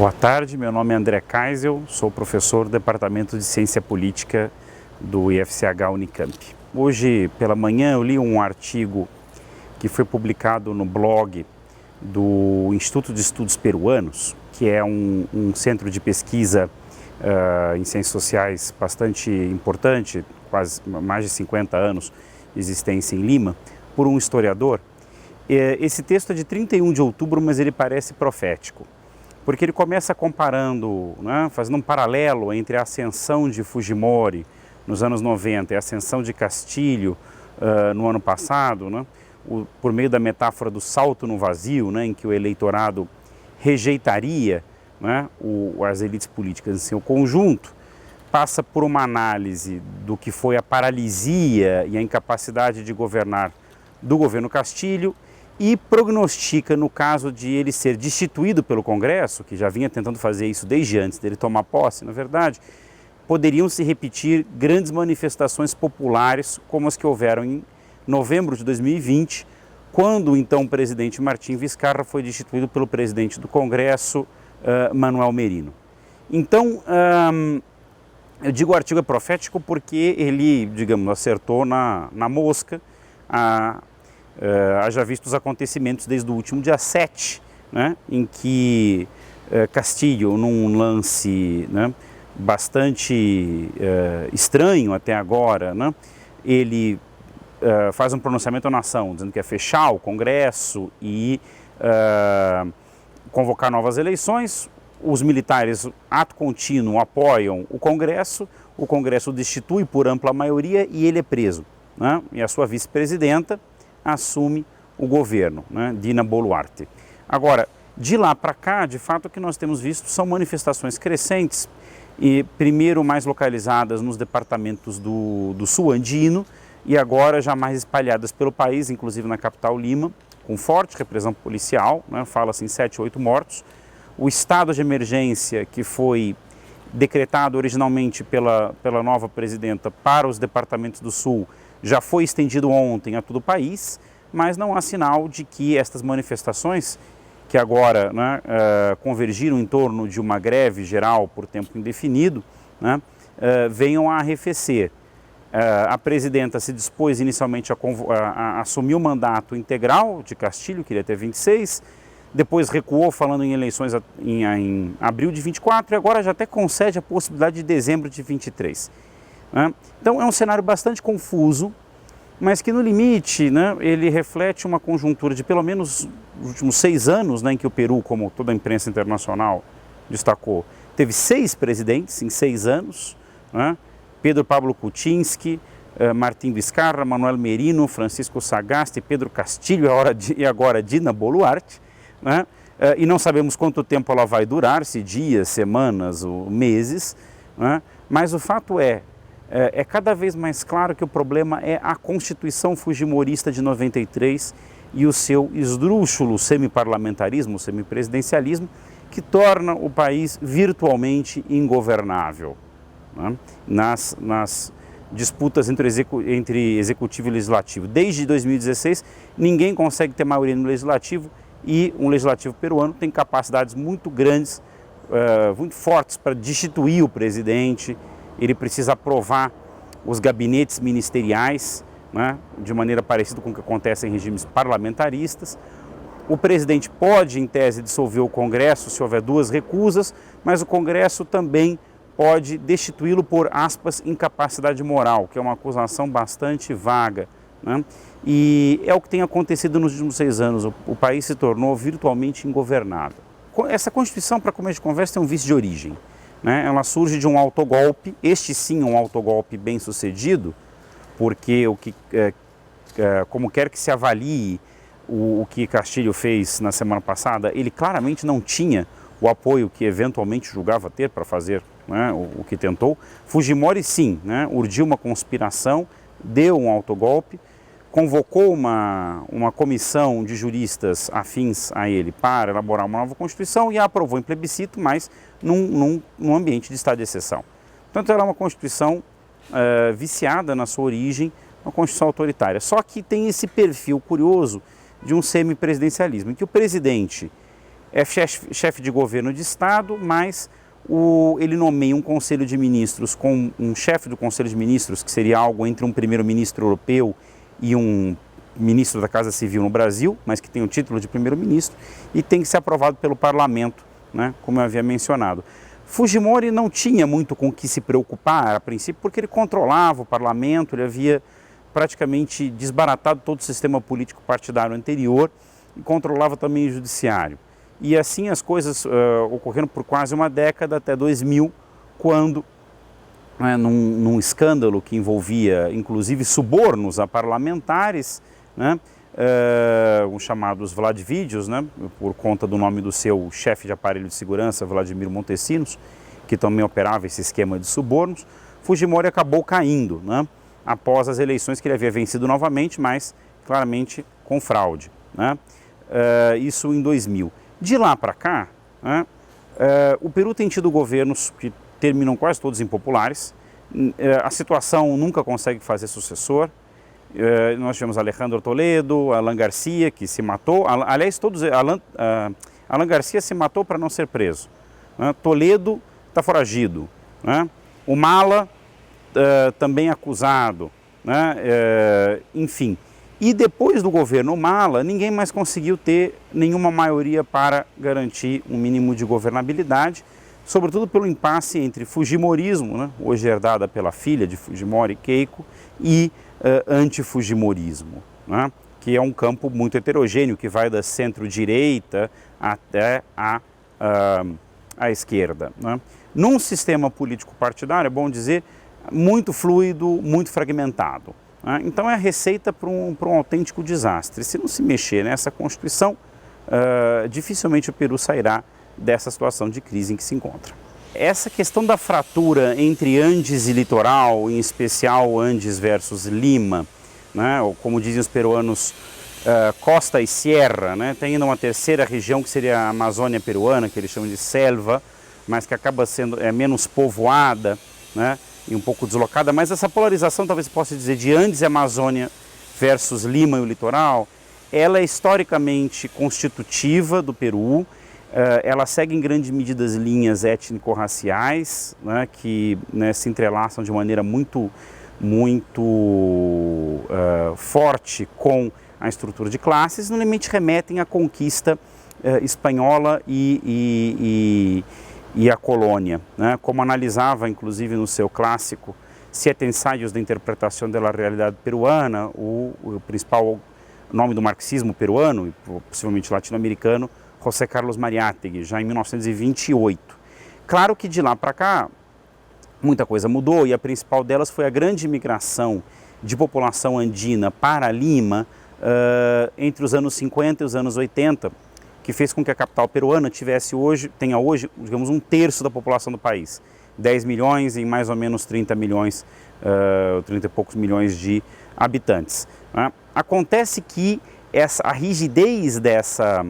Boa tarde, meu nome é André Kaisel, sou professor do Departamento de Ciência Política do IFCH Unicamp. Hoje pela manhã eu li um artigo que foi publicado no blog do Instituto de Estudos Peruanos, que é um centro de pesquisa em ciências sociais bastante importante, quase mais de 50 anos de existência em Lima, por um historiador. Esse texto é de 31 de outubro, mas ele parece profético, porque ele começa comparando, fazendo um paralelo entre a ascensão de Fujimori nos anos 90 e a ascensão de Castilho no ano passado, por meio da metáfora do salto no vazio, em que o eleitorado rejeitaria as elites políticas em seu conjunto, passa por uma análise do que foi a paralisia e a incapacidade de governar do governo Castilho e prognostica, no caso de ele ser destituído pelo Congresso, que já vinha tentando fazer isso desde antes dele tomar posse, na verdade, poderiam se repetir grandes manifestações populares como as que houveram em novembro de 2020, quando o então presidente Martim Vizcarra foi destituído pelo presidente do Congresso, Manuel Merino. Então, eu digo o artigo é profético porque ele, digamos, acertou na mosca, haja visto os acontecimentos desde o último dia 7, em que Castilho, num lance bastante estranho até agora, ele faz um pronunciamento à nação, dizendo que é fechar o Congresso e convocar novas eleições. Os militares, ato contínuo, apoiam o Congresso o destitui por ampla maioria e ele é preso. E a sua vice-presidenta assume o governo, Dina Boluarte. Agora, de lá para cá, de fato, o que nós temos visto são manifestações crescentes, e primeiro mais localizadas nos departamentos do sul andino e agora já mais espalhadas pelo país, inclusive na capital Lima, com forte repressão policial, fala-se em 7, 8 mortos. O estado de emergência que foi decretado originalmente pela nova presidenta para os departamentos do sul já foi estendido ontem a todo o país, mas não há sinal de que estas manifestações, que agora convergiram em torno de uma greve geral por tempo indefinido, venham a arrefecer. A presidenta se dispôs inicialmente a assumir o mandato integral de Castilho, queria ter 26, depois recuou falando em eleições em abril de 24 e agora já até concede a possibilidade de dezembro de 23. Então é um cenário bastante confuso, mas que no limite ele reflete uma conjuntura de pelo menos os últimos 6 anos, em que o Peru, como toda a imprensa internacional destacou, teve 6 presidentes em 6 anos, Pedro Pablo Kuczynski, Martim Vizcarra, Manuel Merino, Francisco Sagasti, Pedro Castilho e agora Dina Boluarte, e não sabemos quanto tempo ela vai durar, se dias, semanas ou meses, mas o fato é cada vez mais claro que o problema é a Constituição Fujimorista de 93 e o seu esdrúxulo semiparlamentarismo, semipresidencialismo, que torna o país virtualmente ingovernável. Nas disputas entre executivo e legislativo. Desde 2016, ninguém consegue ter maioria no legislativo e um legislativo peruano tem capacidades muito grandes, muito fortes para destituir o presidente. Ele precisa aprovar os gabinetes ministeriais, de maneira parecida com o que acontece em regimes parlamentaristas. O presidente pode, em tese, dissolver o Congresso se houver 2 recusas, mas o Congresso também pode destituí-lo por, aspas, incapacidade moral, que é uma acusação bastante vaga. E é o que tem acontecido nos últimos 6 anos, o país se tornou virtualmente ingovernável. Essa Constituição, para começo de conversa, tem um vício de origem. Ela surge de um autogolpe, este sim um autogolpe bem sucedido, porque como quer que se avalie o que Castilho fez na semana passada, ele claramente não tinha o apoio que eventualmente julgava ter para fazer o que tentou. Fujimori sim, urdiu uma conspiração, deu um autogolpe, convocou uma comissão de juristas afins a ele para elaborar uma nova Constituição e a aprovou em plebiscito, mas num ambiente de estado de exceção. Portanto, ela é uma Constituição viciada na sua origem, uma Constituição autoritária. Só que tem esse perfil curioso de um semipresidencialismo, em que o presidente é chefe de governo de Estado, mas ele nomeia um conselho de ministros com um chefe do conselho de ministros, que seria algo entre um primeiro-ministro europeu e um ministro da Casa Civil no Brasil, mas que tem o título de primeiro-ministro, e tem que ser aprovado pelo parlamento, né, como eu havia mencionado. Fujimori não tinha muito com o que se preocupar a princípio, porque ele controlava o parlamento, ele havia praticamente desbaratado todo o sistema político partidário anterior e controlava também o judiciário. E assim as coisas ocorreram por quase uma década, até 2000, quando, num escândalo que envolvia inclusive subornos a parlamentares, né, os chamados Vladvídeos, né, por conta do nome do seu chefe de aparelho de segurança, Vladimir Montesinos, que também operava esse esquema de subornos, Fujimori acabou caindo, né, após as eleições que ele havia vencido novamente, mas claramente com fraude, né, isso em 2000. De lá para cá, né, o Peru tem tido governos que terminam quase todos impopulares, a situação nunca consegue fazer sucessor. Nós tivemos Alejandro Toledo, Alan Garcia, que se matou. Aliás, Alan Garcia se matou para não ser preso. Toledo está foragido. O Mala também acusado. Enfim. E depois do governo Mala, ninguém mais conseguiu ter nenhuma maioria para garantir um mínimo de governabilidade, sobretudo pelo impasse entre Fujimorismo, hoje herdada pela filha de Fujimori, Keiko, e antifujimorismo, que é um campo muito heterogêneo, que vai da centro-direita até a esquerda. Num sistema político partidário, é bom dizer, muito fluido, muito fragmentado. Então é a receita para um autêntico desastre. Se não se mexer nessa Constituição, dificilmente o Peru sairá dessa situação de crise em que se encontra. Essa questão da fratura entre Andes e litoral, em especial Andes versus Lima, ou como dizem os peruanos, costa e sierra, tem ainda uma terceira região que seria a Amazônia peruana, que eles chamam de selva, mas que acaba sendo menos povoada, e um pouco deslocada, mas essa polarização, talvez possa dizer, de Andes e Amazônia versus Lima e o litoral, ela é historicamente constitutiva do Peru. Ela segue em grande medida as linhas étnico-raciais, que se entrelaçam de maneira muito forte com a estrutura de classes, no limite remetem à conquista espanhola e a colônia, como analisava inclusive no seu clássico Siete Ensaios de Interpretação da Realidade Peruana, o principal nome do marxismo peruano e possivelmente latino-americano, José Carlos Mariátegui, já em 1928. Claro que de lá para cá muita coisa mudou e a principal delas foi a grande migração de população andina para Lima entre os anos 50 e os anos 80, que fez com que a capital peruana tenha hoje, digamos, um terço da população do país. 10 milhões em mais ou menos 30 milhões, 30 e poucos milhões de habitantes. Acontece que a rigidez dessa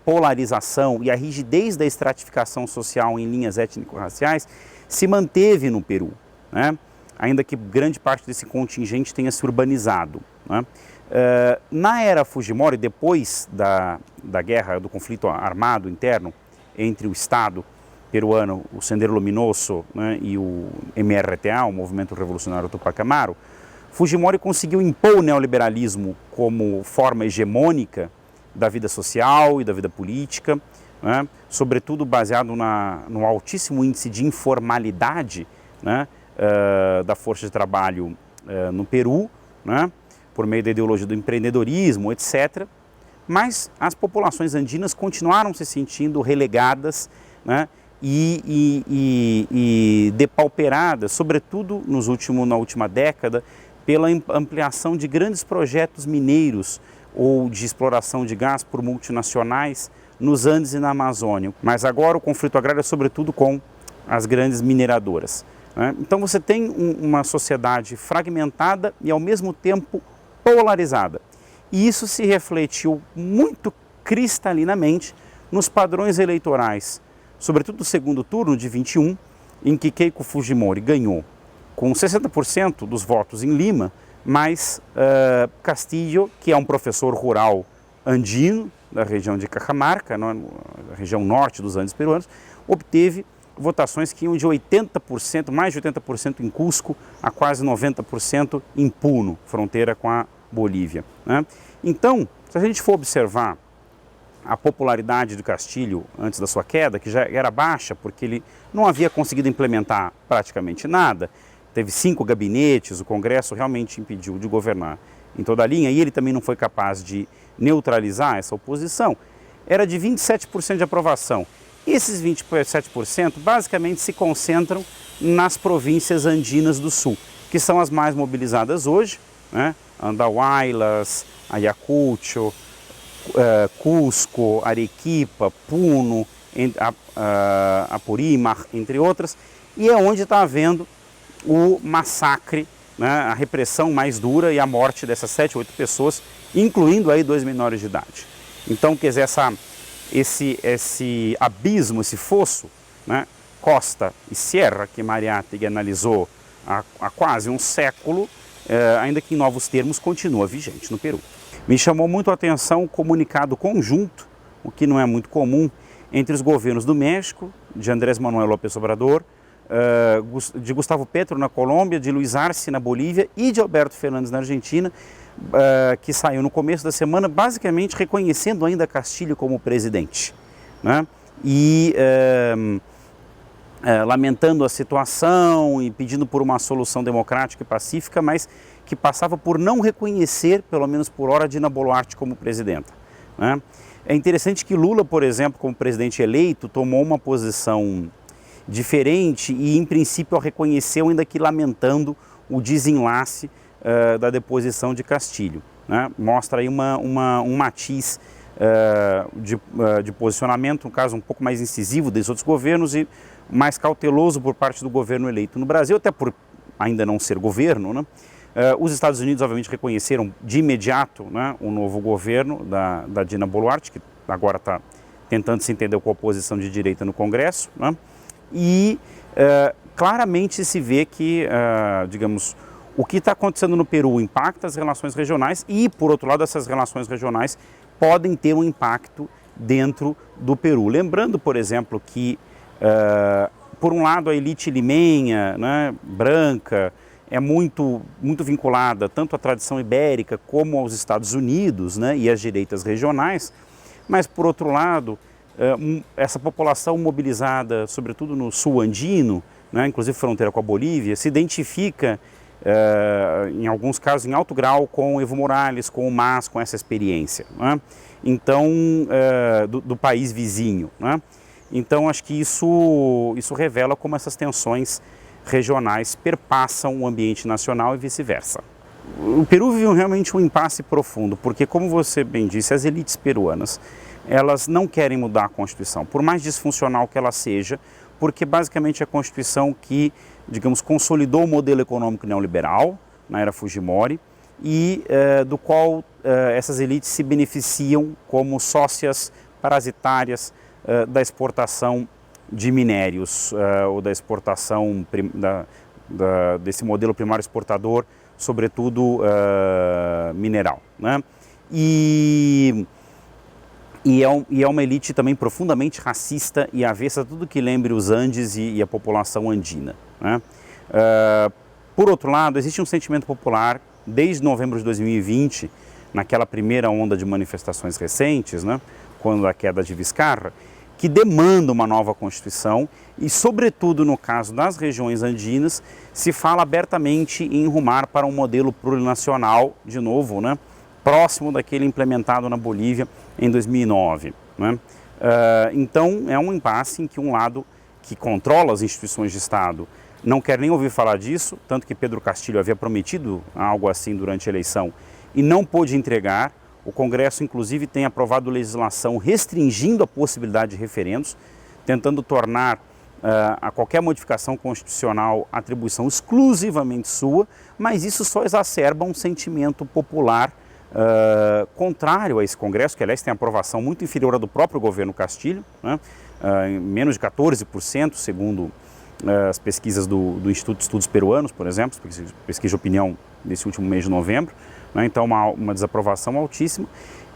polarização e a rigidez da estratificação social em linhas étnico-raciais se manteve no Peru, ainda que grande parte desse contingente tenha se urbanizado. Na era Fujimori, depois da guerra, do conflito armado interno entre o Estado peruano, o Sendero Luminoso, e o MRTA, o Movimento Revolucionário Tupac Amaru, Fujimori conseguiu impor o neoliberalismo como forma hegemônica da vida social e da vida política, sobretudo baseado no altíssimo índice de informalidade da força de trabalho no Peru, por meio da ideologia do empreendedorismo, etc. Mas as populações andinas continuaram se sentindo relegadas e depauperadas, sobretudo na última década, pela ampliação de grandes projetos mineiros ou de exploração de gás por multinacionais nos Andes e na Amazônia. Mas agora o conflito agrário é sobretudo com as grandes mineradoras. Então você tem uma sociedade fragmentada e ao mesmo tempo polarizada. E isso se refletiu muito cristalinamente nos padrões eleitorais, sobretudo do segundo turno de 21, em que Keiko Fujimori ganhou com 60% dos votos em Lima, mas Castillo, que é um professor rural andino, da região de Cajamarca, na região norte dos Andes peruanos, obteve votações que iam de 80%, mais de 80% em Cusco, a quase 90% em Puno, fronteira com a Bolívia, né? Então, se a gente for observar a popularidade do Castilho antes da sua queda, que já era baixa, porque ele não havia conseguido implementar praticamente nada, teve 5 gabinetes, o Congresso realmente impediu de governar em toda a linha, e ele também não foi capaz de neutralizar essa oposição, era de 27% de aprovação. Esses 27% basicamente se concentram nas províncias andinas do sul, que são as mais mobilizadas hoje, né? Andahuaylas, Ayacucho, Cusco, Arequipa, Puno, Apurímac, entre outras, e é onde está havendo o massacre, né, a repressão mais dura e a morte dessas 7, 8 pessoas, incluindo aí 2 menores de idade. Então, quer dizer, esse abismo, esse fosso, né, Costa e Sierra, que Mariátegui analisou há quase um século, ainda que em novos termos, continua vigente no Peru. Me chamou muito a atenção o comunicado conjunto, o que não é muito comum, entre os governos do México, de Andrés Manuel López Obrador, de Gustavo Petro na Colômbia, de Luiz Arce na Bolívia e de Alberto Fernandes na Argentina, que saiu no começo da semana, basicamente reconhecendo ainda Castilho como presidente, né? E lamentando a situação e pedindo por uma solução democrática e pacífica, mas que passava por não reconhecer, pelo menos por hora, Dina Boluarte como presidenta, né? É interessante que Lula, por exemplo, como presidente eleito, tomou uma posição diferente e, em princípio, a reconheceu, ainda que lamentando o desenlace da deposição de Castilho, né? Mostra aí um matiz de posicionamento, no caso um pouco mais incisivo dos outros governos e mais cauteloso por parte do governo eleito no Brasil, até por ainda não ser governo, né? Os Estados Unidos, obviamente, reconheceram de imediato, né, o novo governo da Dina Boluarte, que agora está tentando se entender com a oposição de direita no Congresso, né? E claramente se vê que, digamos, o que está acontecendo no Peru impacta as relações regionais e, por outro lado, essas relações regionais podem ter um impacto dentro do Peru. Lembrando, por exemplo, que, por um lado, a elite limenha, né, branca, é muito vinculada tanto à tradição ibérica como aos Estados Unidos, né, e às direitas regionais, mas, por outro lado, essa população mobilizada, sobretudo no sul andino, né, inclusive fronteira com a Bolívia, se identifica, em alguns casos, em alto grau com Evo Morales, com o MAS, com essa experiência, né? Então, do país vizinho, né? Então, acho que isso revela como essas tensões regionais perpassam o ambiente nacional e vice-versa. O Peru vive realmente um impasse profundo, porque, como você bem disse, as elites peruanas, elas não querem mudar a Constituição, por mais disfuncional que ela seja, porque basicamente é a Constituição que, digamos, consolidou o modelo econômico neoliberal, na era Fujimori, e do qual essas elites se beneficiam como sócias parasitárias da exportação de minérios, ou da exportação desse modelo primário exportador, sobretudo mineral, né? E é uma elite também profundamente racista e avessa a tudo que lembre os Andes e a população andina, né? Por outro lado, existe um sentimento popular, desde novembro de 2020, naquela primeira onda de manifestações recentes, né, quando a queda de Vizcarra, que demanda uma nova Constituição e, sobretudo no caso das regiões andinas, se fala abertamente em rumar para um modelo plurinacional, de novo, né, próximo daquele implementado na Bolívia em 2009. Né? Então, é um impasse em que um lado que controla as instituições de Estado não quer nem ouvir falar disso, tanto que Pedro Castilho havia prometido algo assim durante a eleição e não pôde entregar. O Congresso, inclusive, tem aprovado legislação restringindo a possibilidade de referendos, tentando tornar a qualquer modificação constitucional atribuição exclusivamente sua, mas isso só exacerba um sentimento popular contrário a esse Congresso, que, aliás, tem aprovação muito inferior à do próprio governo Castilho, né? Menos de 14%, segundo as pesquisas do Instituto de Estudos Peruanos, por exemplo, pesquisa de opinião desse último mês de novembro, né? Então uma desaprovação altíssima,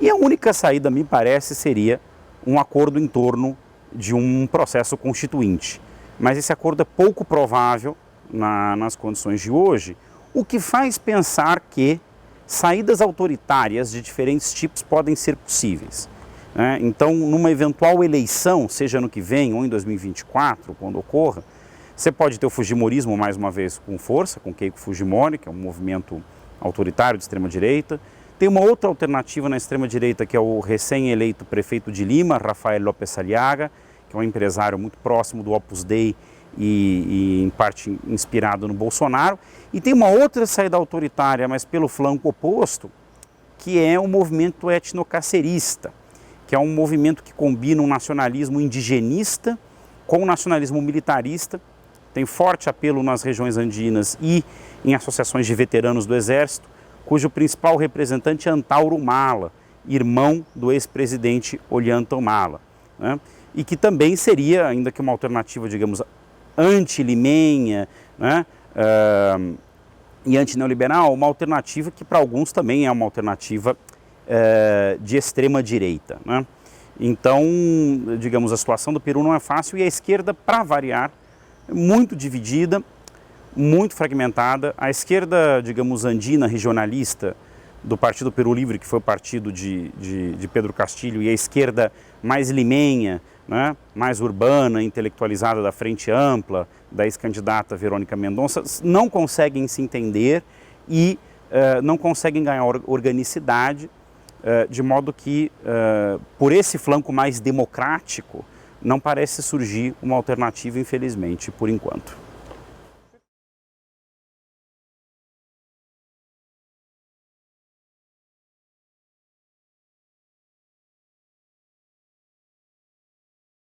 E a única saída, me parece, seria um acordo em torno de um processo constituinte. Mas esse acordo é pouco provável nas condições de hoje, o que faz pensar que saídas autoritárias de diferentes tipos podem ser possíveis. Então, numa eventual eleição, seja no que vem ou em 2024, quando ocorra, você pode ter o Fujimorismo mais uma vez com força, com Keiko Fujimori, que é um movimento autoritário de extrema-direita. Tem uma outra alternativa na extrema-direita, que é o recém-eleito prefeito de Lima, Rafael López Aliaga, que é um empresário muito próximo do Opus Dei e em parte inspirado no Bolsonaro. E tem uma outra saída autoritária, mas pelo flanco oposto, que é o movimento etnocacerista, que é um movimento que combina um nacionalismo indigenista com um nacionalismo militarista, tem forte apelo nas regiões andinas e em associações de veteranos do Exército, cujo principal representante é Antauro Humala, irmão do ex-presidente Ollanta Humala, e que também seria, ainda que uma alternativa, digamos, anti-limenha, e anti-neoliberal, uma alternativa que para alguns também é uma alternativa de extrema-direita. Então, digamos, a situação do Peru não é fácil e a esquerda, para variar, muito dividida, muito fragmentada. A esquerda, digamos, andina, regionalista do Partido Peru Livre, que foi o partido de Pedro Castilho, e a esquerda mais limenha, mais urbana, intelectualizada da Frente Ampla, da ex-candidata Verônica Mendonça, não conseguem se entender e não conseguem ganhar organicidade, de modo que, por esse flanco mais democrático, não parece surgir uma alternativa, infelizmente, por enquanto.